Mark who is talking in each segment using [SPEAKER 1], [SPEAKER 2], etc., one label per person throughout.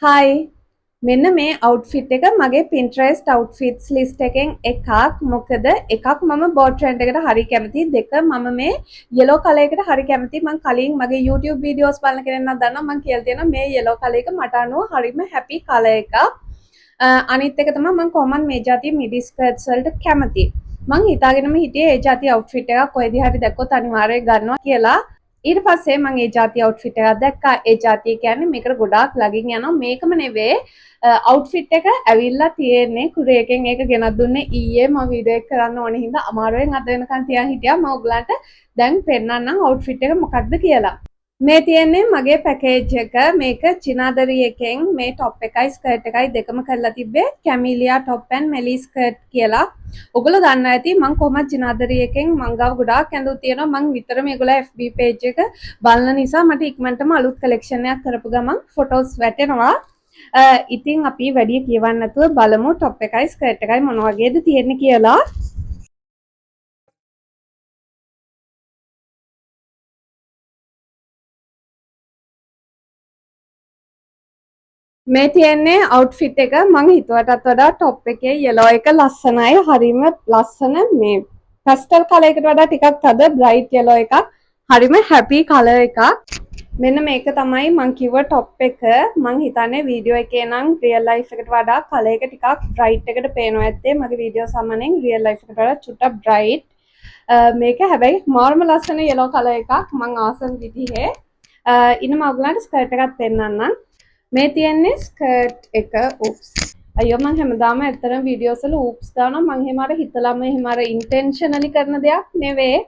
[SPEAKER 1] හයි මෙන්න මේ අවුට්ෆිට් එක මගේ Pinterest outfits list එකෙන් එකක්. මොකද එකක් මම බෝඩ් ට්‍රෙන්ඩ් එකට හරි කැමතියි. දෙක මම මේ yellow color එකට හරි කැමතියි. මම කලින් මගේ YouTube videos බලන කෙනෙක් නම් දන්නවා මම කියලා තියෙනවා මේ yellow color එක මට අනුව හරිම happy color එකක්. අනිත් එක තමයි මම කොහොමද මේ જાතිය midi skirts වලට කැමතියි. මං හිතාගෙනම හිටියේ ඒ જાතිය outfit එකක් කොහෙදී හරි දැක්කොත් අනිවාර්යයෙන් ගන්නවා කියලා. ඊට පස්සේ මම ඒ જાතිය outfit එකක් දැක්කා. ඒ જાතිය කියන්නේ මේකට ගොඩාක් ලගින් යනවා. මේකම නෙවෙයි outfit එක ඇවිල්ලා තියෙන්නේ කුරියරෙන් ඒක ගෙනත් දුන්නේ ඊයේ මම වීඩියෝ එක කරන්න ඕනේ හින්දා අමාරුවෙන් අද වෙනකන් තියන් හිටියා. මම ඔයගලන්ට දැන් පෙන්නන්නම් outfit එක මොකක්ද කියලා. මේ තියෙන්නේ මගේ පැකේජ් එක. මේක චිනාදරි එකෙන් මේ টොප් එකයි ස්කර්ට් එකයි දෙකම කරලා තිබ්බේ කැමිලියා টොප් ඇන් මෙලි ස්කර්ට් කියලා. ඔයගොල්ලෝ දන්නා ඇති මම කොහොමද චිනාදරි එකෙන් මං ගාව ගොඩාක් ඇඳුම් තියෙනවා. මං විතර මේගොල්ලෝ FB page එක බලන නිසා මට ඉක්මනටම අලුත් කලෙක්ෂන් එකක් කරපු ගමන් ෆොටෝස් වැටෙනවා. ඉතින් අපි වැඩි කියවන්න නැතුව බලමු টොප් එකයි ස්කර්ට් එකයි මොන වගේද තියෙන්නේ කියලා. මේ තියෙන්නේ අවුට්ෆිට් එක. මම හිතුවටත් වඩා টොප් එකේ yellow එක ලස්සනයි. හරිම ලස්සන මේ pastel color එකට වඩා ටිකක් තද bright yellow එකක්. හරිම happy color එකක්. මෙන්න මේක තමයි මං කිව්ව টොප් එක. මං හිතන්නේ වීඩියෝ එකේ නම් real life එකට වඩා color එක ටිකක් bright එකට පේනවා ඇත්තේ. මගේ වීඩියෝ සමනෙන් real life එකට වඩා චුට්ටක් bright. මේක හැබැයි මාර්ම ලස්සන yellow color එකක්. මං ආසම් විදිහේ. ඉන්න මම ඔයගලන්ට ස්කර්ට් එකක් පෙන්නන්නම්. මේ තියෙන්නේ ස්කර්ට් එක. oops අයියෝ මම හැමදාම ඇත්තටම වීඩියෝස් වල oops දානවා. මම එහෙම අර හිතලාම එහෙම අර ඉන්ටෙන්ෂනලි කරන දෙයක් නෙවෙයි.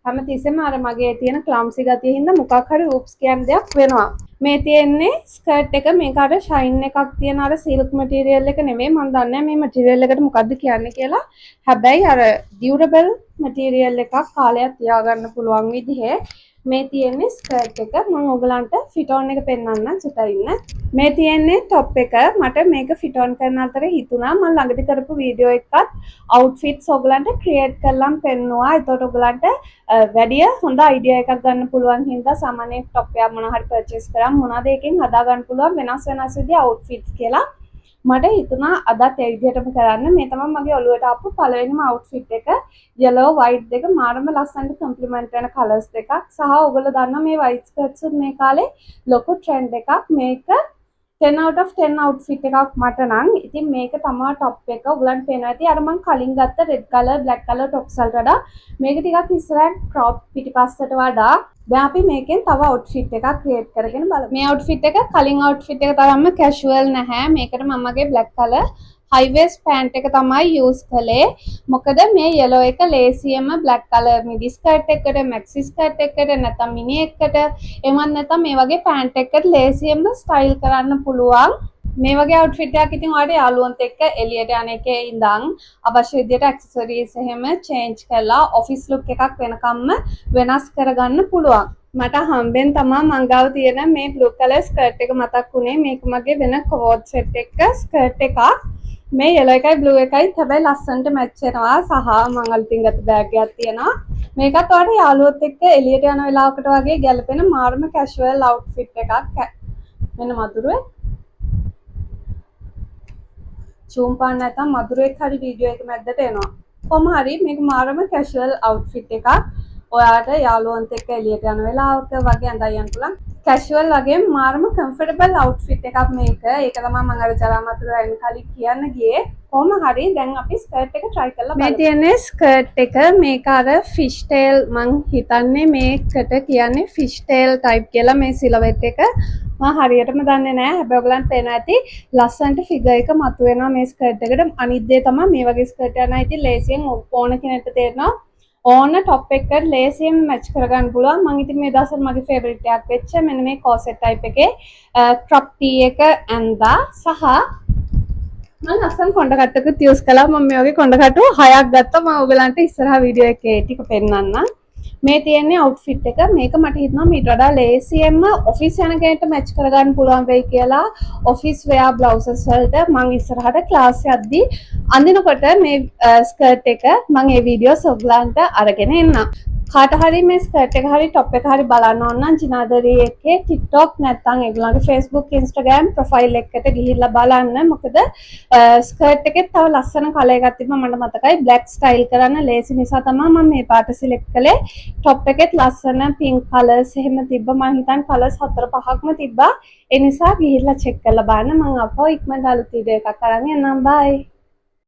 [SPEAKER 1] හැමතිස්සෙම අර මගේ තියෙන ක්ලම්සි ගතිය හින්දා මොකක් හරි oops කියන දෙයක් වෙනවා. මේ තියෙන්නේ ස්කර්ට් එක. මේක අර ෂයින් එකක් තියෙන අර සිල්ක් මැටීරියල් එක නෙවෙයි. මම දන්නේ මේ මැටීරියල් එකට මොකද්ද කියන්නේ කියලා. හැබැයි අර ඩියුරබල් මැටීරියල් එකක් කාලයක් තියාගන්න පුළුවන් විදිහේ මේ තියෙන්නේ ස්කර්ට් එක. මම ඔයගලන්ට ෆිට ඔන් එක පෙන්නන්නම් චුට්ටක් ඉන්න. මේ තියෙන්නේ টොප් එක. මට මේක ෆිට ඔන් කරන අතර හිතුණා මම ළඟදී කරපු වීඩියෝ එකත් අවුට්ෆිට්ස් ඔයගලන්ට ක්‍රියේට් කරලම් පෙන්නුවා. ඒතකොට ඔයගලන්ට වැඩිය හොඳ අයිඩියා එකක් ගන්න පුළුවන් හින්දා සාමාන්‍යයෙන් টොප් එකක් මොනවා හරි පර්චේස් කරාම මොනවාද එකෙන් හදා ගන්න පුළුවන් වෙනස් වෙනස් විදිහේ අවුට්ෆිට්ස් කියලා මට හිතුණා අදත් ඒ විදිහටම කරන්න. මේ තමයි මගේ ඔළුවට ආපු පළවෙනිම අවුට්ෆිට් එක. yellow white දෙක මාරම ලස්සනට කම්ප්ලිමන්ට් වෙන කලර්ස් දෙකක්. සහ ඔයගොල්ලෝ දන්නවා මේ white skirts මේ කාලේ ලොකු ට්‍රෙන්ඩ් එකක්. මේක 10 out of 10 outfit එකක් මට නම්. ඉතින් මේක තමයි টොප් එක. ඔයගලන්ට පේනවා ඇති අර මං කලින් ගත්ත red color black color tops වලට වඩා මේක ටිකක් ඉස්සරහට crop පිටිපස්සට වඩා දැන් අපි මේකෙන් තව outfit එකක් create කරගෙන බලමු. මේ outfit එක කලින් outfit එක තරම්ම casual නැහැ. මේකට මමගේ black color high waist pant එක තමයි use කළේ. මොකද මේ yellow එක ලේසියෙම black color midi skirt එකකට maxi skirt එකකට නැත්නම් mini එකකට එමත් නැත්නම් මේ වගේ pant එකකට ලේසියෙම style කරන්න පුළුවන්. මේ වගේ outfit එකක් ඉතින් ඔයාලට යාළුවන්ත් එක්ක එළියට යන එකේ ඉඳන් අවශ්‍ය විදියට accessories එහෙම change කරලා office look එකක් වෙනකම්ම වෙනස් කරගන්න පුළුවන්. මට හම්බෙන් තමයි මං ගාව තියෙන මේ blue color skirt එක මතක් වුණේ. මේක මගේ වෙන coat set එක skirt එකක්. මේ yellow එකයි blue එකයි හැබැයි ලස්සනට match වෙනවා. සහ මං අලුතින් ගත්ත bag එකක් තියෙනවා. මේකත් ඔයාලට යාළුවොත් එක්ක එළියට යන වෙලාවකට වගේ ගැලපෙන මාර්ම casual outfit එකක්. මෙන්න මధుරේ zoom පාන්න නැත්නම් මధుරෙක් හරි වීඩියෝ එක මැද්දට එනවා. කොහොම හරි මේක මාරම casual outfit එකක්. ඔයාට යාළුවන්ත් එක්ක එළියට යන වෙලාවක වගේ අඳන් යන්න පුළුවන්. casual වගේ මාරම comfortable outfit එකක් මේක. ඒක තමයි මම අර ජරා මధుරෙන් කලින් කියන්න ගියේ. කොහොම හරි දැන් අපි skirt එක try කරලා බලමු. මේ තියෙන්නේ skirt එක. මේක අර fish tail මං හිතන්නේ මේකට කියන්නේ fish tail type කියලා මේ silhouette එක. මම හරියටම දන්නේ නැහැ. හැබැයි ඔයගලන්ට පේනවා ඇති ලස්සනට ෆිගර් එක මතුවෙනවා මේ ස්කර්ට් එකට. අනිත් දේ තමයි මේ වගේ ස්කර්ට් එකක් නම් ඉතින් ලේසියෙන් ඕන කෙනෙක්ට තේරෙනවා. ඕන টොප් එකකට ලේසියෙන් මැච් කරගන්න පුළුවන්. මම ඉතින් මේ දවස්වල මගේ ෆේවරිට් එකක් වෙච්ච මෙන්න මේ corset type එකේ crop tee එක ඇඳා සහ මම ලස්සන කොණ්ඩ කට්ටකුත් use කළා. මම මේ වගේ කොණ්ඩ කට්ටු 6ක් ගත්තා. මම ඔයගලන්ට ඉස්සරහා වීඩියෝ එකේ ටික පෙන්නන්නම්. මේ තියෙන්නේ outfit එක. මේක මට හිතෙනවා මීට වඩා ලේසියෙන්ම ඔෆිස් යන කෙනෙක්ට මැච් කරගන්න පුළුවන් වෙයි කියලා. ඔෆිස් වෙයා බ්ලවුසස් වලට මම ඉස්සරහට ක්ලාස් යද්දී අඳිනකොට මේ ස්කර්ට් එක මම මේ වීඩියෝස් ඔයගලන්ට අරගෙන එන්නම්. කාට හරි මේ ස්කර්ට් එක හරි টොප් එක හරි බලන්න ඕන නම් ජිනාදරී එකේ TikTok නැත්නම් ඒගොල්ලන්ගේ Facebook Instagram ප්‍රොෆයිල් එකට ගිහිල්ලා බලන්න. මොකද ස්කර්ට් එකේ තව ලස්සන කලර් එකක් තිබ්බා මට මතකයි. බ්ලැක් ස්ටයිල් කරන්න ලේසි නිසා තමයි මම මේ පාට සිලෙක්ට් කළේ. টොප් එකෙත් ලස්සන පින්ක් කලර්ස් එහෙම තිබ්බා. මම හිතන්නේ කලර්ස් 4-5ක්ම තිබ්බා. ඒ නිසා ගිහිල්ලා චෙක් කරලා බලන්න. මම අපෝ ඉක්මනට අලුත් වීඩියෝ එකක් අරන් එන්නම්. බයි.